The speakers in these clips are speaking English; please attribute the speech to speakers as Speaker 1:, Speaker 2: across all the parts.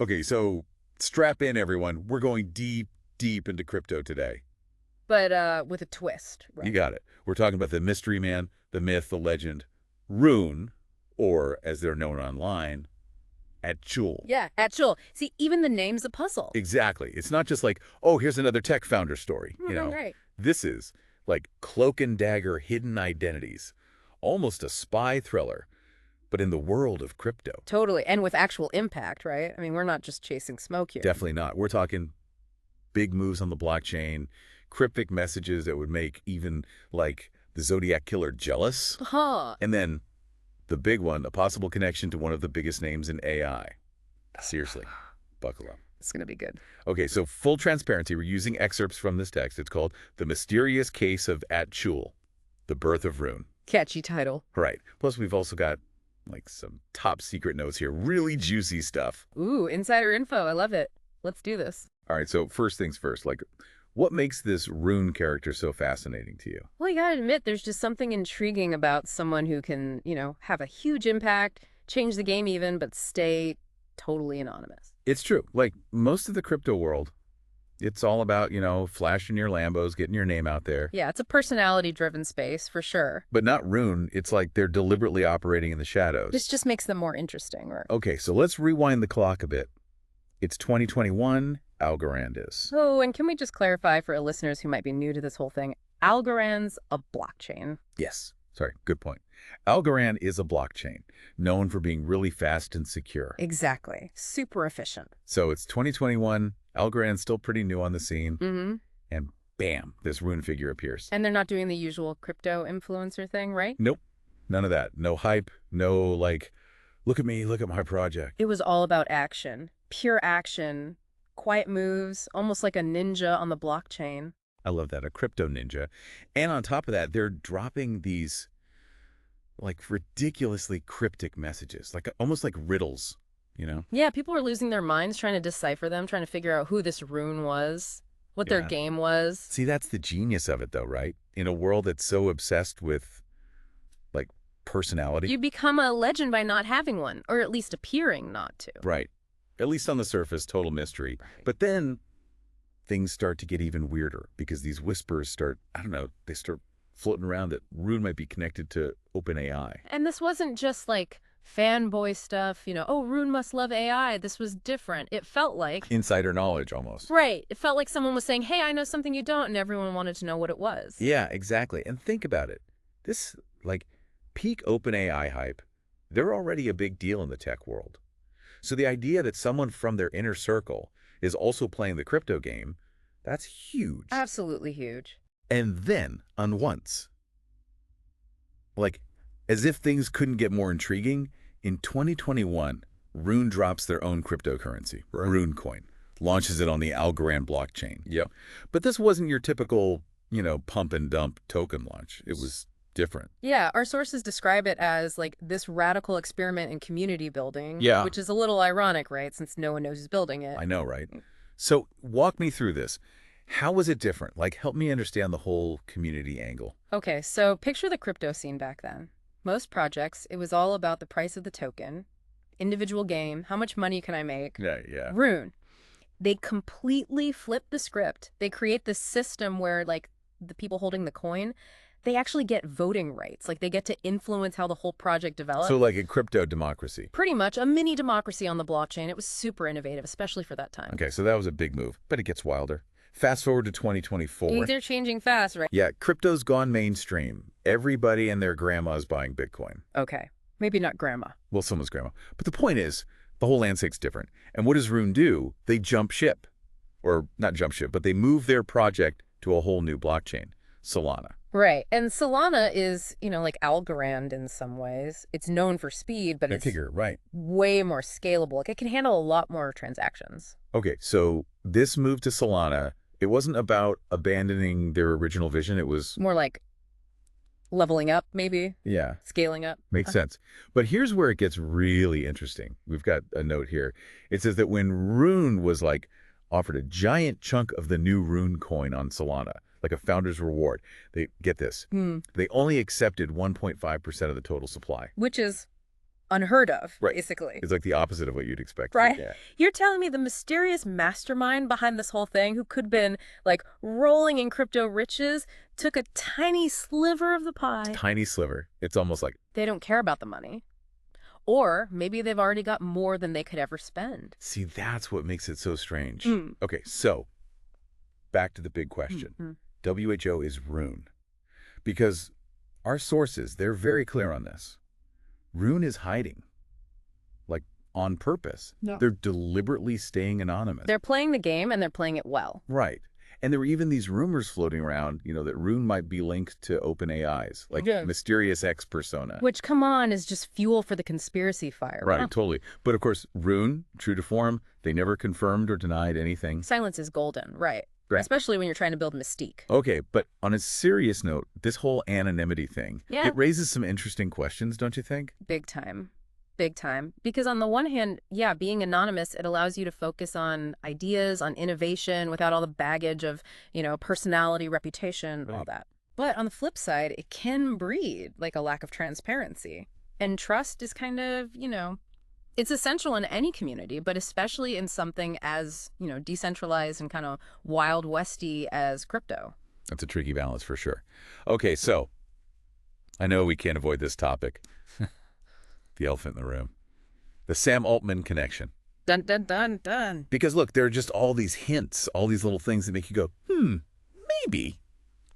Speaker 1: Okay, so strap in, everyone. We're going deep, deep into crypto today.
Speaker 2: But with a twist,
Speaker 1: You
Speaker 2: right?
Speaker 1: got it. We're talking about the mystery man, the myth, the legend, Roon, or as they're known online, Atchul.
Speaker 2: Yeah, actual. See, even the name's a puzzle.
Speaker 1: Exactly. It's not just like, oh, here's another tech founder story,
Speaker 2: Right.
Speaker 1: This is like cloak and dagger hidden identities, almost a spy thriller, but in the world of crypto.
Speaker 2: Totally. And with actual impact, right? I mean, we're not just chasing smoke here.
Speaker 1: Definitely not. We're talking big moves on the blockchain, cryptic messages that would make even like the Zodiac Killer jealous.
Speaker 2: Huh.
Speaker 1: And then the big one, a possible connection to one of the biggest names in AI. Seriously, buckle up.
Speaker 2: It's going to be good.
Speaker 1: Okay, so full transparency, we're using excerpts from this text. It's called The Mysterious Case of Atchul, The Birth of Roon.
Speaker 2: Catchy title.
Speaker 1: Right. Plus, we've also got like some top secret notes here, really juicy stuff.
Speaker 2: Ooh, insider info. I love it. Let's do this.
Speaker 1: All right, so first things first, like what makes this Roon character so fascinating to you?
Speaker 2: Well, you gotta admit, there's just something intriguing about someone who can, have a huge impact, change the game even, but stay totally anonymous.
Speaker 1: It's true. Like most of the crypto world, it's all about, flashing your Lambos, getting your name out there.
Speaker 2: Yeah, it's a personality-driven space, for sure.
Speaker 1: But not Roon. It's like they're deliberately operating in the shadows.
Speaker 2: This just makes them more interesting, right?
Speaker 1: Okay, so let's rewind the clock a bit. It's 2021, Algorand is.
Speaker 2: Oh, and can we just clarify for listeners who might be new to this whole thing? Algorand's a blockchain.
Speaker 1: Yes. Sorry, good point. Algorand is a blockchain, known for being really fast and secure.
Speaker 2: Exactly. Super efficient.
Speaker 1: So it's 2021, Algorand's still pretty new on the scene,
Speaker 2: Mm-hmm.
Speaker 1: and bam, this Roon figure appears.
Speaker 2: And they're not doing the usual crypto influencer thing, right?
Speaker 1: Nope, none of that. No hype, no like, look at me, look at my project.
Speaker 2: It was all about action. Pure action. Quiet moves, almost like a ninja on the blockchain.
Speaker 1: I love that, a crypto ninja. And on top of that, they're dropping these like ridiculously cryptic messages, like almost like riddles.
Speaker 2: Yeah, people were losing their minds trying to decipher them, trying to figure out who this Roon was, what their
Speaker 1: Yeah.
Speaker 2: game was.
Speaker 1: See, that's the genius of it though, right? In a world that's so obsessed with like personality.
Speaker 2: You become a legend by not having one, or at least appearing not to.
Speaker 1: Right. At least on the surface, total mystery.
Speaker 2: Right.
Speaker 1: But then things start to get even weirder because these whispers start, I don't know, they start floating around that Roon might be connected to OpenAI.
Speaker 2: And this wasn't just like fanboy stuff, oh, Roon must love AI. This was different. It felt like,
Speaker 1: Insider knowledge almost.
Speaker 2: right, it felt like someone was saying, hey, I know something you don't, and everyone wanted to know what it was.
Speaker 1: Yeah, exactly. And think about it. This, like, peak OpenAI hype, they're already a big deal in the tech world. So the idea that someone from their inner circle is also playing the crypto game, that's huge.
Speaker 2: Absolutely huge.
Speaker 1: And then, on once, like, as if things couldn't get more intriguing, in 2021, Roon drops their own cryptocurrency, Roon Coin, launches it on the Algorand blockchain. Yep. But this wasn't your typical, pump and dump token launch. It was different.
Speaker 2: Yeah, our sources describe it as like this radical experiment in community building,
Speaker 1: Yeah.
Speaker 2: which is a little ironic, right? Since no one knows who's building it.
Speaker 1: I know, right? So walk me through this. How was it different? Like, help me understand the whole community angle.
Speaker 2: Okay, so picture the crypto scene back then. Most projects, it was all about the price of the token, individual game, how much money can I make?
Speaker 1: Yeah.
Speaker 2: Roon. They completely flip the script. They create this system where, like, the people holding the coin, they actually get voting rights. Like, they get to influence how the whole project develops.
Speaker 1: So like a crypto democracy.
Speaker 2: Pretty much a mini democracy on the blockchain. It was super innovative, especially for that time.
Speaker 1: Okay, so that was a big move, but it gets wilder. Fast forward to 2024.
Speaker 2: They're changing fast, right?
Speaker 1: Yeah, crypto's gone mainstream. Everybody and their grandma's buying Bitcoin.
Speaker 2: Okay. Maybe not grandma.
Speaker 1: Well, someone's grandma. But the point is, the whole landscape's different. And what does Roon do? They jump ship. Or not jump ship, but they move their project to a whole new blockchain, Solana.
Speaker 2: Right. And Solana is, like Algorand in some ways. It's known for speed, but
Speaker 1: I
Speaker 2: it's
Speaker 1: figure, right.
Speaker 2: way more scalable. Like, it can handle a lot more transactions.
Speaker 1: Okay, so this move to Solana, it wasn't about abandoning their original vision. It was,
Speaker 2: More like leveling up, maybe,
Speaker 1: yeah,
Speaker 2: scaling up.
Speaker 1: makes sense. But here's where it gets really interesting. We've got a note here. It says that when Roon was like offered a giant chunk of the new Roon coin on Solana, like a founder's reward, they get this. They only accepted 1.5% of the total supply.
Speaker 2: Which is unheard of,
Speaker 1: Right.
Speaker 2: basically.
Speaker 1: It's like the opposite of what you'd expect.
Speaker 2: Right?
Speaker 1: Yeah.
Speaker 2: You're telling me the mysterious mastermind behind this whole thing, who could have been, like, rolling in crypto riches, took a tiny sliver of the pie.
Speaker 1: Tiny sliver. It's almost like,
Speaker 2: They don't care about the money. Or maybe they've already got more than they could ever spend.
Speaker 1: see, that's what makes it so strange.
Speaker 2: Mm.
Speaker 1: Okay, so back to the big question.
Speaker 2: Mm-hmm.
Speaker 1: WHO is Roon. Because our sources, they're very clear on this. Roon is hiding. Like, on purpose.
Speaker 2: No.
Speaker 1: They're deliberately staying anonymous.
Speaker 2: They're playing the game, and they're playing it well.
Speaker 1: Right. And there were even these rumors floating around, that Roon might be linked to OpenAI's, like mysterious X persona.
Speaker 2: Which, come on, is just fuel for the conspiracy fire.
Speaker 1: Right,
Speaker 2: Wow.
Speaker 1: totally. But of course, Roon, true to form, they never confirmed or denied anything.
Speaker 2: Silence is golden, right.
Speaker 1: Right.
Speaker 2: Especially when you're trying to build mystique.
Speaker 1: Okay, but on a serious note, this whole anonymity thing,
Speaker 2: Yeah.
Speaker 1: it raises some interesting questions, don't you think?
Speaker 2: Big time. Big time. Because on the one hand, yeah, being anonymous, it allows you to focus on ideas, on innovation, without all the baggage of, personality, reputation, all
Speaker 1: Right.
Speaker 2: that. But on the flip side, it can breed like a lack of transparency. And trust is kind of, it's essential in any community, but especially in something as, decentralized and kind of wild westy as crypto.
Speaker 1: That's a tricky balance for sure. Okay, so I know we can't avoid this topic. The elephant in the room. The Sam Altman connection.
Speaker 2: Dun, dun, dun, dun.
Speaker 1: Because look, there are just all these hints, all these little things that make you go, maybe.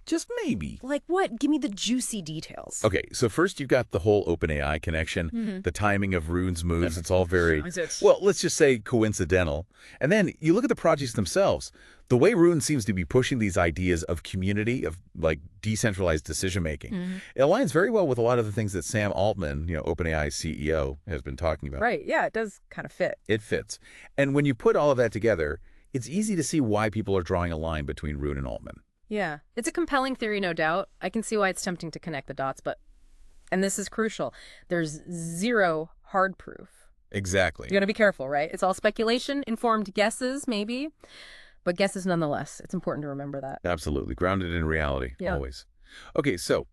Speaker 1: Just maybe.
Speaker 2: Like what? Give me the juicy details.
Speaker 1: Okay, so first you've got the whole OpenAI connection, the timing of Roon's moves. It's all very, well, let's just say coincidental. And then you look at the projects themselves. The way Roon seems to be pushing these ideas of community, of like decentralized decision-making, it aligns very well with a lot of the things that Sam Altman, OpenAI's CEO, has been talking about.
Speaker 2: Right, yeah, it does kind of fit.
Speaker 1: It fits. And when you put all of that together, it's easy to see why people are drawing a line between Roon and Altman.
Speaker 2: Yeah, it's a compelling theory, no doubt. I can see why it's tempting to connect the dots, and this is crucial, there's zero hard proof.
Speaker 1: Exactly.
Speaker 2: You gotta be careful, right? It's all speculation, informed guesses, maybe, but guesses nonetheless. It's important to remember that.
Speaker 1: Absolutely. Grounded in reality,
Speaker 2: Yeah.
Speaker 1: always. Okay, so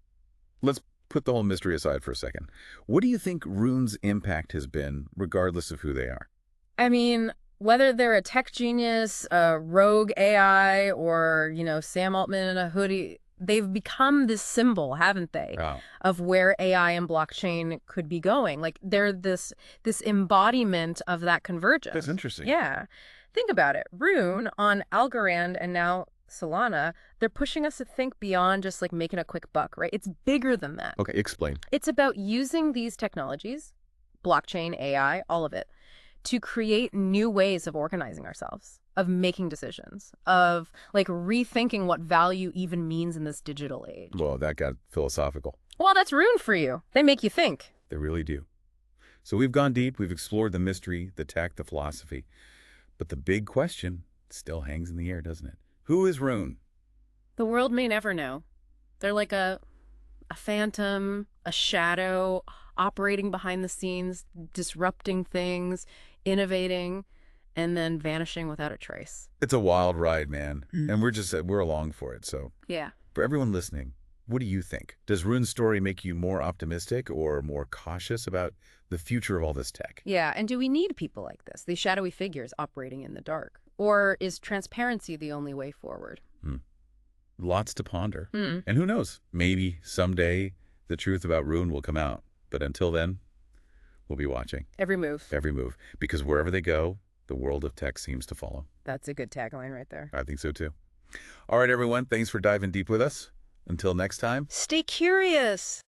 Speaker 1: let's put the whole mystery aside for a second. What do you think Roon's impact has been, regardless of who they are?
Speaker 2: I mean, whether they're a tech genius, a rogue AI, or, Sam Altman in a hoodie, they've become this symbol, haven't they,
Speaker 1: Wow.
Speaker 2: of where AI and blockchain could be going. Like, they're this embodiment of that convergence.
Speaker 1: That's interesting.
Speaker 2: Yeah. Think about it. Roon on Algorand and now Solana, they're pushing us to think beyond just like making a quick buck, right? It's bigger than that.
Speaker 1: Okay, explain.
Speaker 2: It's about using these technologies, blockchain, AI, all of it, to create new ways of organizing ourselves, of making decisions, of like rethinking what value even means in this digital age.
Speaker 1: Well, that got philosophical.
Speaker 2: Well, that's Roon for you. They make you think.
Speaker 1: They really do. So we've gone deep. We've explored the mystery, the tech, the philosophy. But the big question still hangs in the air, doesn't it? Who is Roon?
Speaker 2: The world may never know. They're like a phantom, a shadow, operating behind the scenes, disrupting things, innovating, and then vanishing without a trace.
Speaker 1: It's a wild ride, man. And we're along for it. So
Speaker 2: Yeah.
Speaker 1: for everyone listening, what do you think? Does Roon's story make you more optimistic or more cautious about the future of all this tech?
Speaker 2: Yeah, and do we need people like this, these shadowy figures operating in the dark? Or is transparency the only way forward?
Speaker 1: Lots to ponder. And who knows? Maybe someday the truth about Roon will come out. But until then, we'll be watching.
Speaker 2: Every move.
Speaker 1: Every move. Because wherever they go, the world of tech seems to follow.
Speaker 2: That's a good tagline right there.
Speaker 1: I think so too. All right, everyone. Thanks for diving deep with us. Until next time.
Speaker 2: Stay curious.